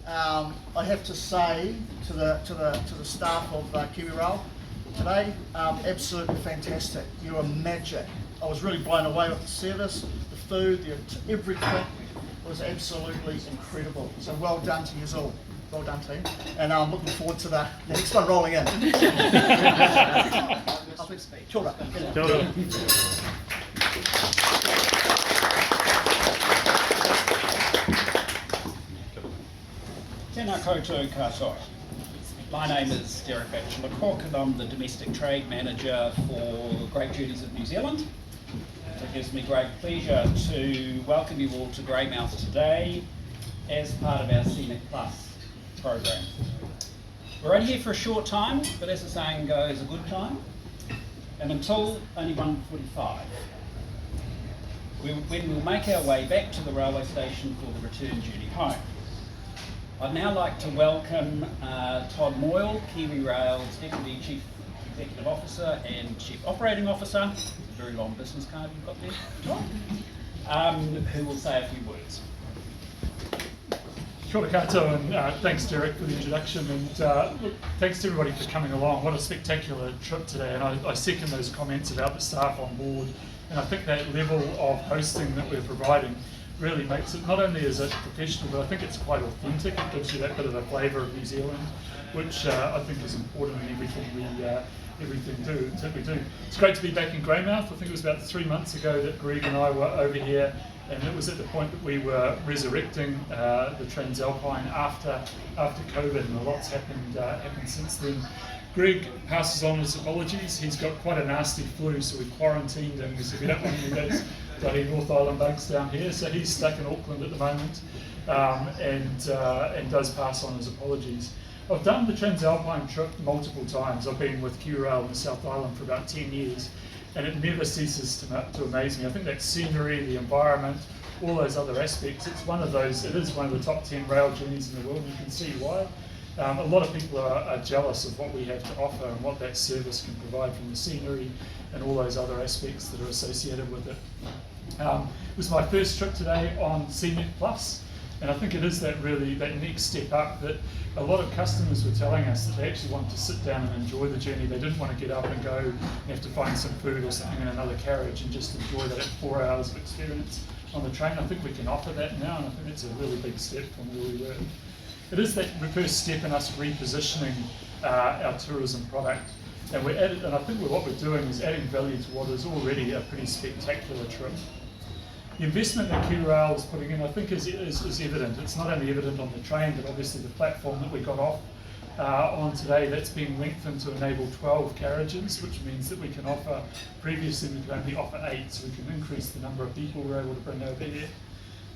I have to say to the staff of Kiwi Rail today, absolutely fantastic. You are magic. I was really blown away with the service, the food, everything was absolutely incredible. So well done to you all. Well done, team. And I'm looking forward to the next one rolling in. Kia ora. Kia ora. Tēnā koutou katoa. My name is Derek Batchelor-Cook and I'm the Domestic Trade Manager for Great Journeys of New Zealand. It gives me great pleasure to welcome you all to Greymouth today as part of our Scenic Plus program. We're only here for a short time, but as the saying goes, a good time, and until only 1:45. When we'll make our way back to the railway station for the return journey home. I'd now like to welcome Todd Moyle, Kiwi Rail's Deputy Chief Executive Officer and Chief Operating Officer, a very long business card you've got there, Todd, who will say a few words. Kia ora koutou, and thanks Derek for the introduction, and look, thanks to everybody for coming along. What a spectacular trip today, and I second those comments about the staff on board, and I think that level of hosting that we're providing really makes it, not only is it professional, but I think it's quite authentic. It gives you that bit of the flavour of New Zealand, which I think is important in everything we do. It's great to be back in Greymouth. I think it was about 3 months ago that Greg and I were over here, and it was at the point that we were resurrecting the Tranz Alpine after COVID, and a lot's happened since then. Greg passes on his apologies. He's got quite a nasty flu, so we quarantined him. We said we don't want any of those bloody North Island bugs down here, so he's stuck in Auckland at the moment, and does pass on his apologies. I've done the Tranz Alpine trip multiple times. I've been with Kiwi Rail in the South Island for about 10 years, and it never ceases to amaze me. I think that scenery, the environment, all those other aspects, it is one of the top 10 rail journeys in the world, and you can see why. A lot of people are jealous of what we have to offer and what that service can provide, from the scenery and all those other aspects that are associated with it. It was my first trip today on Scenic Plus, and I think it is that next step up that a lot of customers were telling us that they actually want to sit down and enjoy the journey. They didn't want to get up and go and have to find some food or something in another carriage and just enjoy that 4 hours of experience on the train. I think we can offer that now, and I think it's a really big step from where we were. It is that first step in us repositioning our tourism product, and I think what we're doing is adding value to what is already a pretty spectacular trip. The investment that Kiwi Rail is putting in, I think, is evident. It's not only evident on the train, but obviously the platform that we got off on today, that's been lengthened to enable 12 carriages, which means that we can offer, previously we could only offer 8, so we can increase the number of people we're able to bring over here.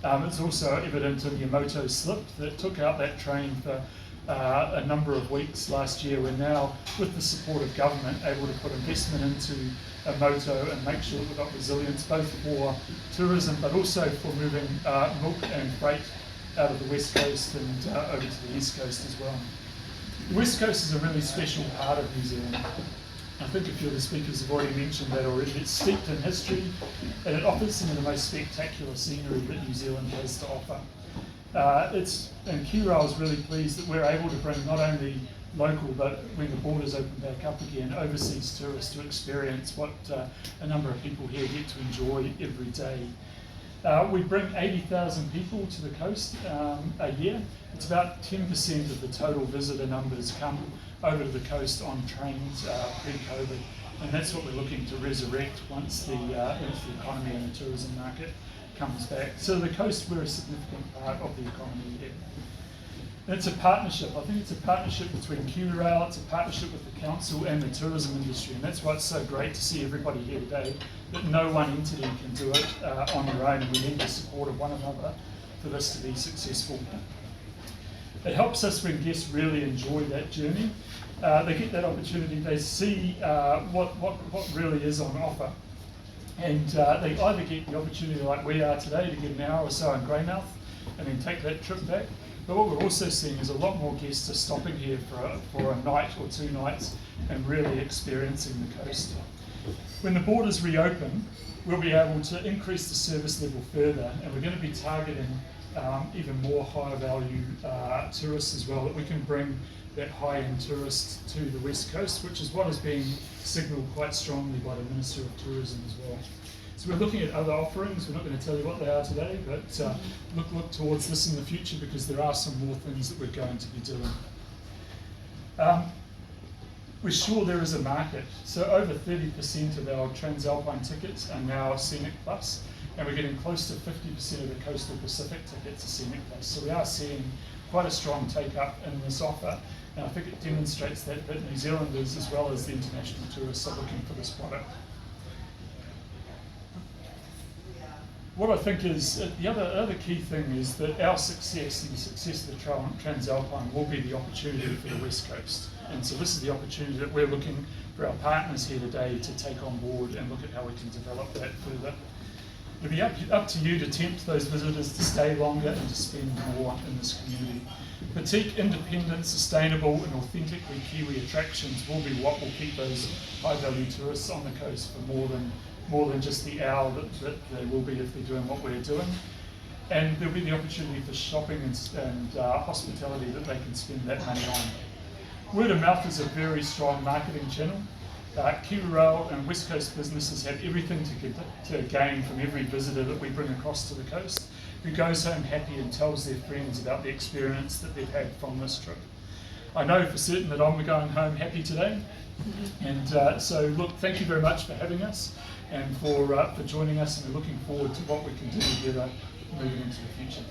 It's also evident in the Yamato slip that took out that train for a number of weeks last year. We're now, with the support of government, able to put investment into a moto and make sure that we've got resilience both for tourism but also for moving milk and freight out of the west coast and over to the east coast as well. The west coast is a really special part of New Zealand. I think a few of the speakers have already mentioned that already. It's steeped in history, and it offers some of the most spectacular scenery that New Zealand has to offer. And Kiwi Rail is really pleased that we're able to bring not only local, but when the borders open back up again, overseas tourists to experience what a number of people here get to enjoy every day. We bring 80,000 people to the coast a year. It's about 10% of the total visitor numbers come over to the coast on trains pre-COVID, and that's what we're looking to resurrect once the economy and the tourism market comes back. So the coast, we're a significant part of the economy here. And it's a partnership. I think it's a partnership between Kiwi Rail, it's a partnership with the council and the tourism industry, and that's why it's so great to see everybody here today, that no one entity can do it on their own, and we need the support of one another for this to be successful. It helps us when guests really enjoy that journey. They get that opportunity, they see what really is on offer. And they either get the opportunity, like we are today, to get an hour or so in Greymouth and then take that trip back. But what we're also seeing is a lot more guests are stopping here for a night or 2 nights and really experiencing the coast. When the borders reopen, we'll be able to increase the service level further, and we're going to be targeting even more higher value tourists as well, that we can bring that high-end tourist to the West Coast, which is what is being signalled quite strongly by the Minister of Tourism as well. So we're looking at other offerings. We're not going to tell you what they are today, but look towards this in the future, because there are some more things that we're going to be doing. We're sure there is a market. So over 30% of our Tranz Alpine tickets are now Scenic Plus, and we're getting close to 50% of the Coastal Pacific tickets are Scenic Plus. So we are seeing quite a strong take-up in this offer, and I think it demonstrates that New Zealanders as well as the international tourists are looking for this product. What I think is the other key thing is that our success and the success of the Tranz Alpine will be the opportunity for the West Coast. And so this is the opportunity that we're looking for our partners here today to take on board and look at how we can develop that further. It'll be up to you to tempt those visitors to stay longer and to spend more in this community. Boutique, independent, sustainable and authentically Kiwi attractions will be what will keep those high-value tourists on the coast for more than just the hour that they will be if they're doing what we're doing. And there'll be the opportunity for shopping and hospitality that they can spend that money on. Word of mouth is a very strong marketing channel. KiwiRail and West Coast businesses have everything to gain from every visitor that we bring across to the coast, who goes home happy and tells their friends about the experience that they've had from this trip. I know for certain that I'm going home happy today. And so look, thank you very much for having us and for joining us, and we're looking forward to what we can do together moving into the future.